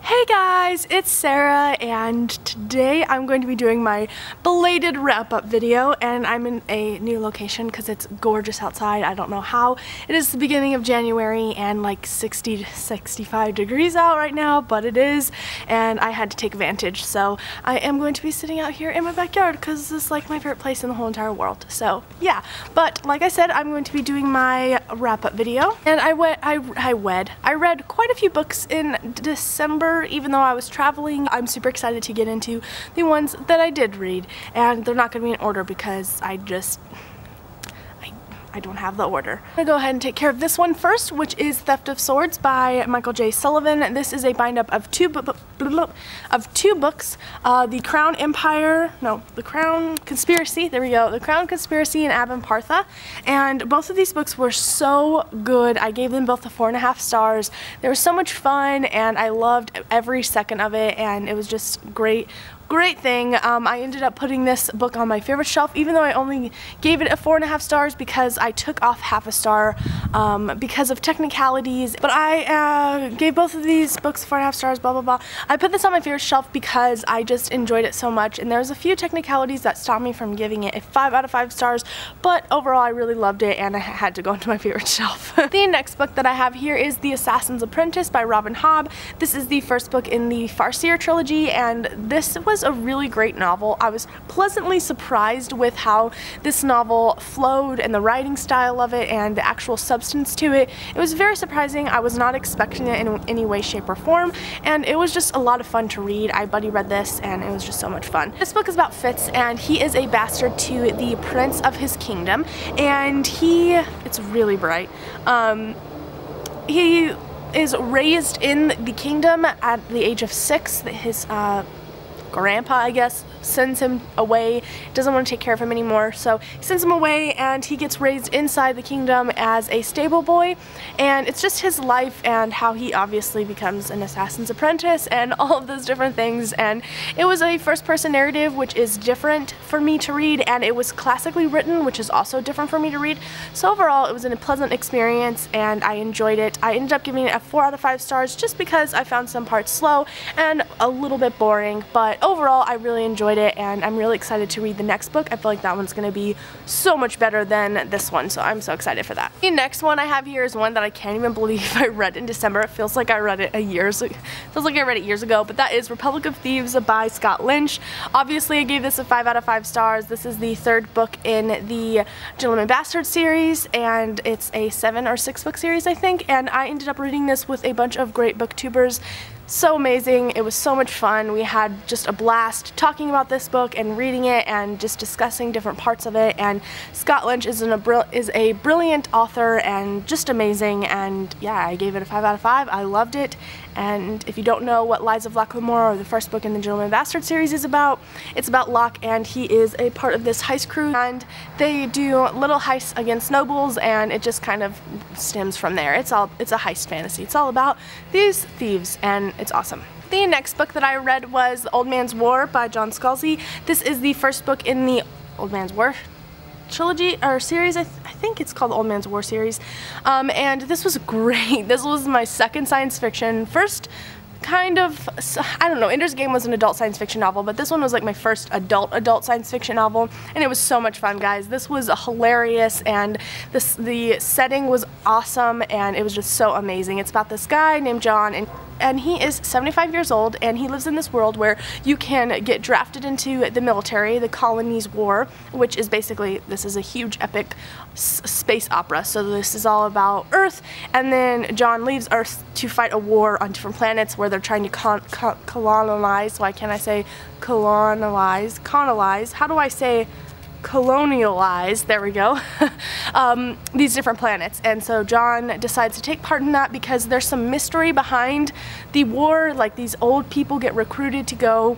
Hey guys, it's Sarah, and today I'm going to be doing my belated wrap-up video, and I'm in a new location because it's gorgeous outside. I don't know how. It is the beginning of January and like 60 to 65 degrees out right now, but it is, and I had to take advantage. So I am going to be sitting out here in my backyard because this is like my favorite place in the whole entire world. So yeah, but like I said, I'm going to be doing my wrap-up video, and I read quite a few books in December. Even though I was traveling, I'm super excited to get into the ones that I did read, and they're not going to be in order because I don't have the order. I'm gonna go ahead and take care of this one first, which is Theft of Swords by Michael J. Sullivan. This is a bind-up of two books, The Crown Conspiracy, there we go, The Crown Conspiracy and Abhampartha, and both of these books were so good. I gave them both a 4.5 stars. They were so much fun, and I loved every second of it, and it was just great thing. I ended up putting this book on my favorite shelf, even though I only gave it a 4.5 stars because I took off half a star because of technicalities. But I gave both of these books 4.5 stars, blah blah blah. I put this on my favorite shelf because I just enjoyed it so much, and there's a few technicalities that stopped me from giving it a 5 out of 5 stars, but overall I really loved it, and I had to go into my favorite shelf. The next book that I have here is The Assassin's Apprentice by Robin Hobb. This is the first book in the Farseer trilogy, and this was a really great novel. I was pleasantly surprised with how this novel flowed and the writing style of it and the actual substance to it. It was very surprising. I was not expecting it in any way, shape, or form, and it was just a lot of fun to read. I buddy read this, and it was just so much fun. This book is about Fitz, and he is a bastard to the prince of his kingdom, and it's really bright. He is raised in the kingdom at the age of 6. His grandpa, I guess, sends him away, doesn't want to take care of him anymore, so he sends him away, and he gets raised inside the kingdom as a stable boy, and it's just his life and how he obviously becomes an assassin's apprentice and all of those different things. And it was a first-person narrative, which is different for me to read, and it was classically written, which is also different for me to read. So overall, it was a pleasant experience, and I enjoyed it. I ended up giving it a 4 out of 5 stars just because I found some parts slow and a little bit boring, but overall I really enjoyed it, and I'm really excited to read the next book. I feel like that one's going to be so much better than this one, so I'm so excited for that. The next one I have here is one that I can't even believe I read in December. It feels like I read it years ago, but that is Republic of Thieves by Scott Lynch. Obviously I gave this a 5 out of 5 stars. This is the third book in the Gentleman Bastard series, and it's a 7 or 6 book series, I think, and I ended up reading this with a bunch of great booktubers. So amazing. It was so much fun. We had just a blast talking about this book and reading it and just discussing different parts of it, and Scott Lynch is a brilliant author and just amazing, and yeah, I gave it a 5 out of 5. I loved it. And if you don't know what Lies of Locke Lamore, or the first book in the Gentleman Bastard series, is about, it's about Locke, and he is a part of this heist crew, and they do little heists against nobles, and it just kind of stems from there. It's a heist fantasy. It's all about these thieves, and it's awesome. The next book that I read was The Old Man's War by John Scalzi. This is the first book in the Old Man's War trilogy or series. I think it's called the Old Man's War series, and this was great. This was my second science fiction, first kind of, I don't know, Ender's Game was an adult science fiction novel, but this one was like my first adult science fiction novel, and it was so much fun, guys. This was hilarious, and the setting was awesome, and it was just so amazing. It's about this guy named John, and he is 75 years old, and he lives in this world where you can get drafted into the military, the Colonies War, which is basically, this is a huge epic space opera. So this is all about Earth, and then John leaves Earth to fight a war on different planets where they're trying to colonize. Why can't I say colonize? Colonize. How do I say colonialize? There we go. These different planets, and so John decides to take part in that because there's some mystery behind the war. Like, these old people get recruited to go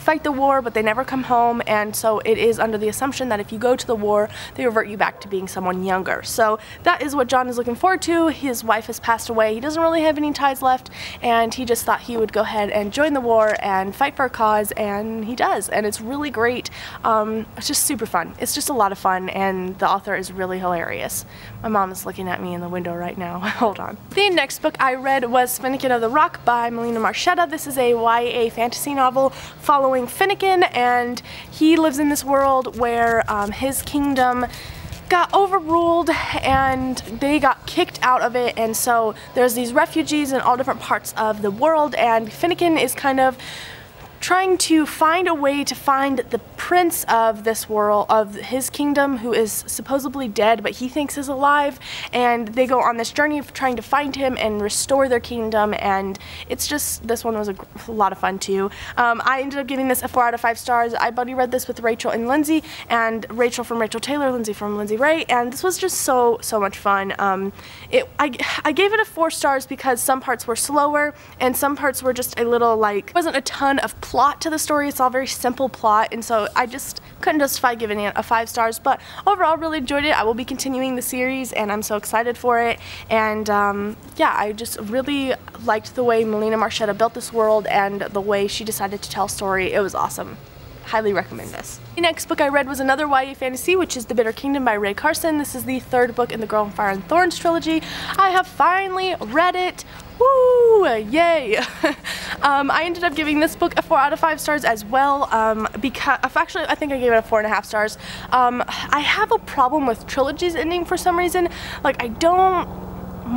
fight the war, but they never come home, and so it is under the assumption that if you go to the war, they revert you back to being someone younger. So that is what John is looking forward to. His wife has passed away. He doesn't really have any ties left, and he just thought he would go ahead and join the war and fight for a cause, and he does, and it's really great. It's just super fun. It's just a lot of fun, and the author is really hilarious. My mom is looking at me in the window right now. Hold on. The next book I read was Finnegan of the Rock by Melina Marchetta. This is a YA fantasy novel following Finnegan, and he lives in this world where his kingdom got overruled and they got kicked out of it, and so there's these refugees in all different parts of the world, and Finnegan is kind of trying to find a way to find the prince of this world, of his kingdom, who is supposedly dead but he thinks is alive, and they go on this journey of trying to find him and restore their kingdom, and it's just, this one was a lot of fun too. I ended up giving this a 4 out of 5 stars. I buddy read this with Rachel and Lindsay, and Rachel from Rachel Taylor, Lindsay from Lindsay Ray, and this was just so much fun. I gave it a 4 stars because some parts were slower and some parts were just a little like, wasn't a ton of plot to the story. It's all very simple plot, and so I just couldn't justify giving it a 5 stars, but overall really enjoyed it. I will be continuing the series and I'm so excited for it, and yeah, I just really liked the way Melina Marchetta built this world and the way she decided to tell a story. It was awesome. Highly recommend this. The next book I read was another YA fantasy, which is The Bitter Kingdom by Ray Carson. This is the 3rd book in the Girl on Fire and Thorns trilogy. I have finally read it. Woo! Yay! I ended up giving this book a 4 out of 5 stars as well, because, actually I think I gave it a 4.5 stars. I have a problem with trilogies ending for some reason. Like, I don't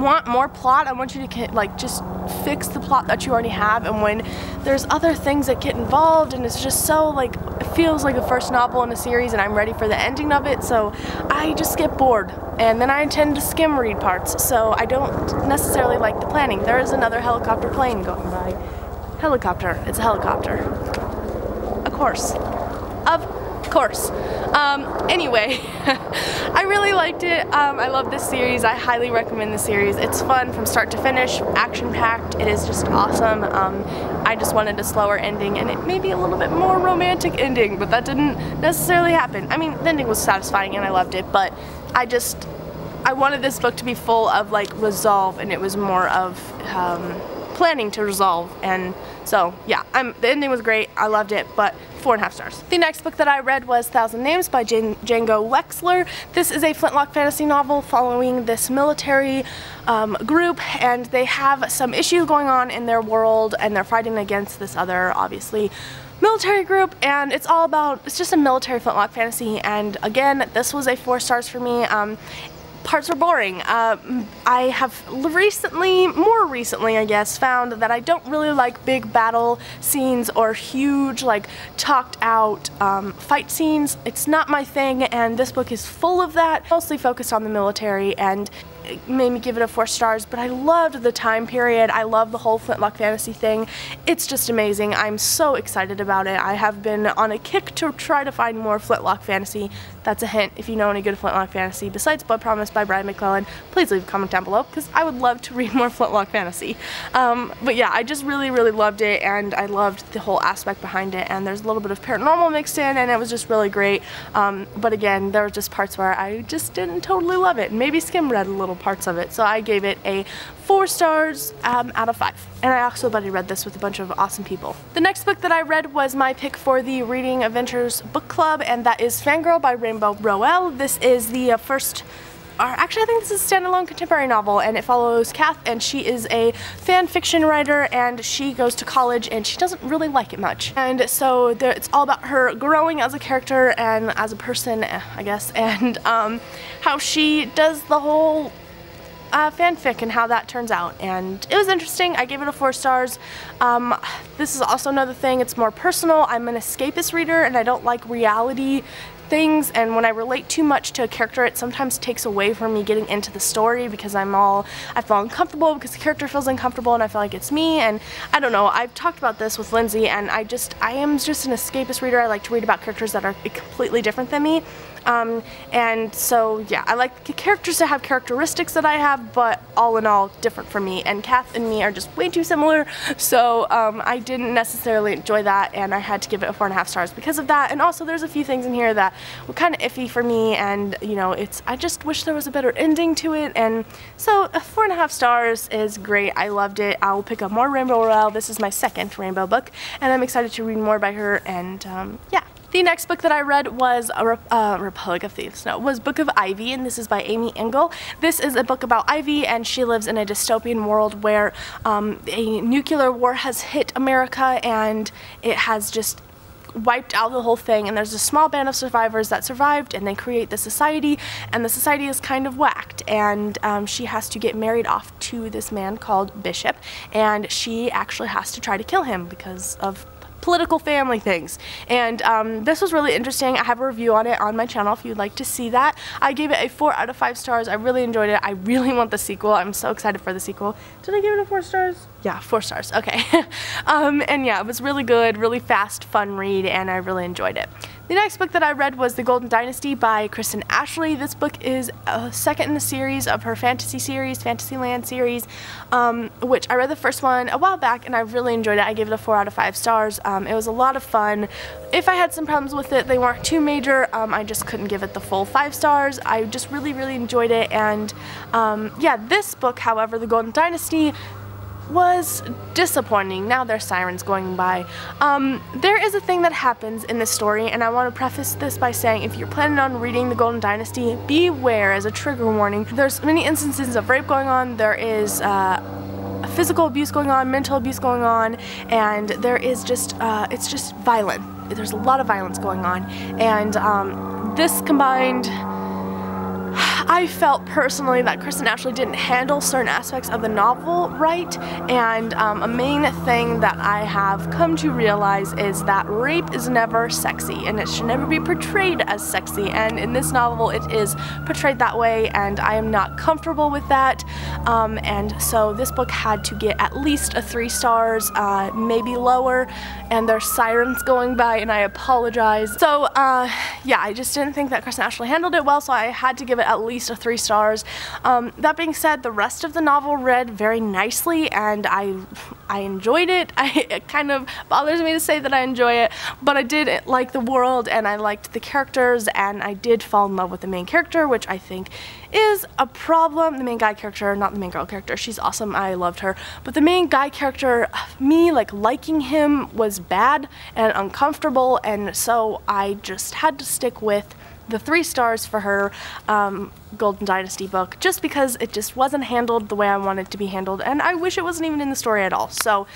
want more plot. I want you to like just fix the plot that you already have, and when there's other things that get involved and it's just so like, it feels like the first novel in a series and I'm ready for the ending of it, so I just get bored, and then I tend to skim read parts, so I don't necessarily like the planning. There is another helicopter plane going by. Helicopter. It's a helicopter. Of course. Of course. Anyway, I really liked it. I love this series. I highly recommend the series. It's fun from start to finish, action-packed. It is just awesome. I just wanted a slower ending and it may be a little bit more romantic ending, but that didn't necessarily happen. I mean, the ending was satisfying and I loved it, but I wanted this book to be full of like resolve, and it was more of planning to resolve, and so yeah, the ending was great. I loved it, but 4.5 stars. The next book that I read was 1,000 Names by Django Wexler. This is a flintlock fantasy novel following this military group, and they have some issue going on in their world, and they're fighting against this other, obviously, military group, and it's just a military flintlock fantasy, and again, this was a 4 stars for me. Parts are boring. I have more recently I guess, found that I don't really like big battle scenes or huge, like, talked out fight scenes. It's not my thing, and this book is full of that, mostly focused on the military, and it made me give it a 4 stars, but I loved the time period. I love the whole flintlock fantasy thing. It's just amazing. I'm so excited about it. I have been on a kick to try to find more flintlock fantasy. That's a hint. If you know any good flintlock fantasy besides Blood Promise by Brian McClellan, please leave a comment down below, because I would love to read more flintlock fantasy. But yeah, I just really loved it, and I loved the whole aspect behind it, and there's a little bit of paranormal mixed in, and it was just really great. But again, there were just parts where I just didn't totally love it. Maybe skim read a little parts of it, so I gave it a 4 stars out of 5. And I also buddy read this with a bunch of awesome people. The next book that I read was my pick for the Reading Adventures book club, and that is Fangirl by Rainbow Rowell. This is the first, or actually I think this is a standalone contemporary novel, and it follows Kath, and she is a fan fiction writer, and she goes to college and she doesn't really like it much. And so it's all about her growing as a character and as a person, I guess, and how she does the whole fanfic and how that turns out, and it was interesting. I gave it a 4 stars. This is also another thing, it's more personal. I'm an escapist reader and I don't like reality things, and when I relate too much to a character, it sometimes takes away from me getting into the story, because I feel uncomfortable because the character feels uncomfortable and I feel like it's me, and I don't know. I've talked about this with Lindsay, and I am just an escapist reader. I like to read about characters that are completely different than me. And so yeah, I like the characters to have characteristics that I have, but all in all different from me, and Kath and me are just way too similar, so I didn't necessarily enjoy that, and I had to give it a 4.5 stars because of that. And also there's a few things in here that were kind of iffy for me, and you know, I just wish there was a better ending to it, and so 4.5 stars is great. I loved it. I'll pick up more Rainbow Rowell. This is my second Rainbow book, and I'm excited to read more by her, and yeah. The next book that I read was Republic of Thieves. No, it was Book of Ivy, and this is by Amy Engel. This is a book about Ivy, and she lives in a dystopian world where a nuclear war has hit America, and it has just wiped out the whole thing, and there's a small band of survivors that survived, and they create the society, and the society is kind of whacked, and she has to get married off to this man called Bishop, and she actually has to try to kill him because of political family things. And this was really interesting. I have a review on it on my channel if you'd like to see that. I gave it a 4 out of 5 stars. I really enjoyed it. I really want the sequel. I'm so excited for the sequel. Did I give it a 4 stars? Yeah, 4 stars. Okay. And yeah, it was really good, really fast, fun read, and I really enjoyed it. The next book that I read was The Golden Dynasty by Kristen Ashley. This book is second in the series of her fantasy series, Fantasyland series, which I read the first one a while back, and I really enjoyed it. I gave it a 4 out of 5 stars. It was a lot of fun. If I had some problems with it, they weren't too major. I just couldn't give it the full 5 stars. I just really, really enjoyed it. And yeah, this book, however, The Golden Dynasty, was disappointing. Now there's sirens going by. There is a thing that happens in this story, and I want to preface this by saying if you're planning on reading The Golden Dynasty, beware as a trigger warning. There's many instances of rape going on, there is physical abuse going on, mental abuse going on, and there is just, it's just violent. There's a lot of violence going on, and this combined, I felt personally that Kristen Ashley didn't handle certain aspects of the novel right, and a main thing that I have come to realize is that rape is never sexy, and it should never be portrayed as sexy, and in this novel it is portrayed that way, and I am not comfortable with that, and so this book had to get at least a 3 stars, maybe lower, and there's sirens going by, and I apologize. So yeah, I just didn't think that Kristen Ashley handled it well, so I had to give it at least a 3 stars. That being said, the rest of the novel read very nicely, and I enjoyed it. It kind of bothers me to say that I enjoy it, but I did like the world, and I liked the characters, and I did fall in love with the main character, which I think is a problem. The main guy character, not the main girl character. She's awesome. I loved her. But the main guy character, me liking him was bad and uncomfortable, and so I just had to stick with the 3 stars for her Golden Dynasty book, just because it just wasn't handled the way I wanted it to be handled, and I wish it wasn't even in the story at all. So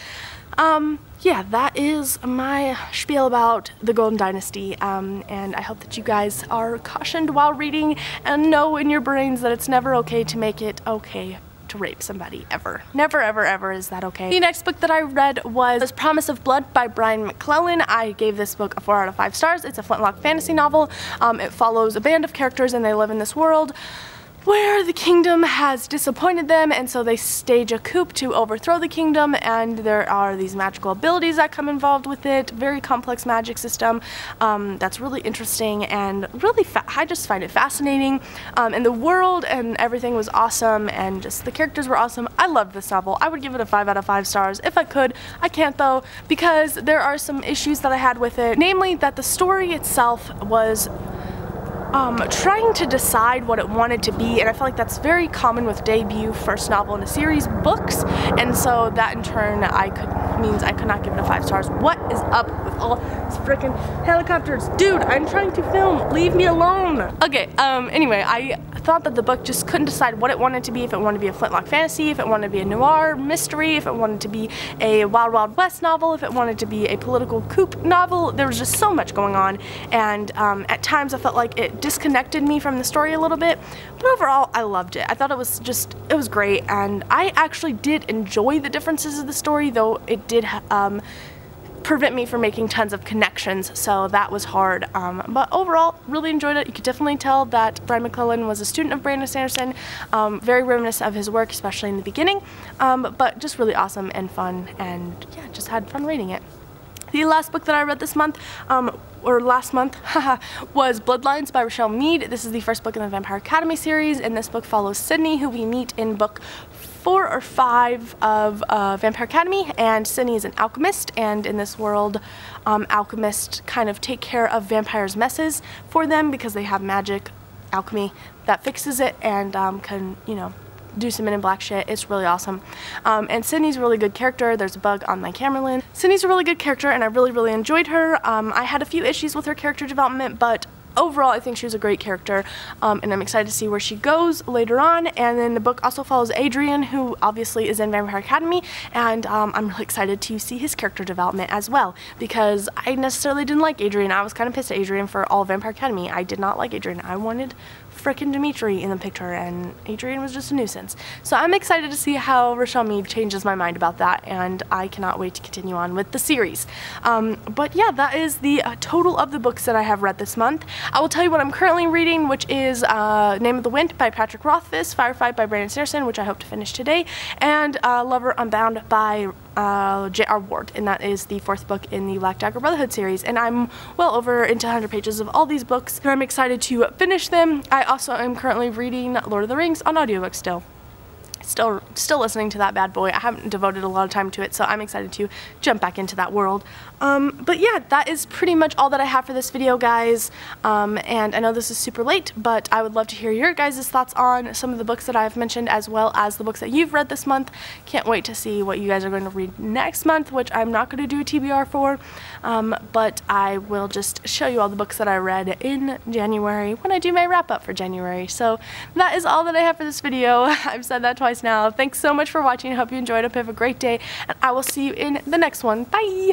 yeah, that is my spiel about the Golden Dynasty, and I hope that you guys are cautioned while reading and know in your brains that it's never okay to make it okay to rape somebody, ever. Never, ever, ever is that okay. The next book that I read was Promise of Blood by Brian McClellan. I gave this book a 4 out of 5 stars. It's a flintlock fantasy novel. It follows a band of characters, and they live in this world where the kingdom has disappointed them, and so they stage a coup to overthrow the kingdom, and there are these magical abilities that come involved with it. Very complex magic system that's really interesting, and really I just find it fascinating, and the world and everything was awesome, and just the characters were awesome. I loved this novel. I would give it a 5 out of 5 stars if I could. I can't though, because there are some issues that I had with it, namely that the story itself was trying to decide what it wanted to be, and I feel like that's very common with debut first novel in a series books, and so that in turn means I could not give it a 5 stars. What is up with all these freaking helicopters? Dude, I'm trying to film. Leave me alone. Okay, anyway, I thought that the book just couldn't decide what it wanted to be, if it wanted to be a flintlock fantasy, if it wanted to be a noir mystery, if it wanted to be a Wild Wild West novel, if it wanted to be a political coup novel. There was just so much going on, and at times I felt like it disconnected me from the story a little bit, but overall I loved it. I thought it was great, and I actually did enjoy the differences of the story, though it did prevent me from making tons of connections, so that was hard, but overall really enjoyed it. You could definitely tell that Brian McClellan was a student of Brandon Sanderson, very reminiscent of his work, especially in the beginning, but just really awesome and fun, and yeah, just had fun reading it. The last book that I read this month, or last month, was Bloodlines by Rochelle Mead. This is the first book in the Vampire Academy series, and this book follows Sydney, who we meet in book 4 or 5 of Vampire Academy, and Sydney is an alchemist, and in this world, alchemists kind of take care of vampires' messes for them because they have magic alchemy that fixes it and can, you know, do some Men in Black shit. It's really awesome. And Sydney's a really good character. There's a bug on my camera lens. Sydney's a really good character, and I really enjoyed her. I had a few issues with her character development, but overall I think she was a great character, and I'm excited to see where she goes later on. And then the book also follows Adrian, who obviously is in Vampire Academy, and I'm really excited to see his character development as well, because I necessarily didn't like Adrian. I was kind of pissed at Adrian for all of Vampire Academy. I did not like Adrian. I wanted frickin' Dimitri in the picture, and Adrian was just a nuisance. So I'm excited to see how Rochelle Mead changes my mind about that, and I cannot wait to continue on with the series. But yeah, that is the total of the books that I have read this month. I will tell you what I'm currently reading, which is Name of the Wind by Patrick Rothfuss, Firefight by Brandon Sanderson, which I hope to finish today, and Lover Unbound by J.R. Ward, and that is the 4th book in the Black Dagger Brotherhood series. And I'm well over into 100 pages of all these books, and I'm excited to finish them. I also am currently reading Lord of the Rings on audiobook still. Still listening to that bad boy. I haven't devoted a lot of time to it, so I'm excited to jump back into that world. But yeah, that is pretty much all that I have for this video, guys. And I know this is super late, but I would love to hear your guys' thoughts on some of the books that I've mentioned, as well as the books that you've read this month. Can't wait to see what you guys are going to read next month, which I'm not going to do a TBR for, but I will just show you all the books that I read in January when I do my wrap up for January. So that is all that I have for this video. I've said that twice now. Thanks so much for watching. I hope you enjoyed. I hope you have a great day, and I will see you in the next one. Bye!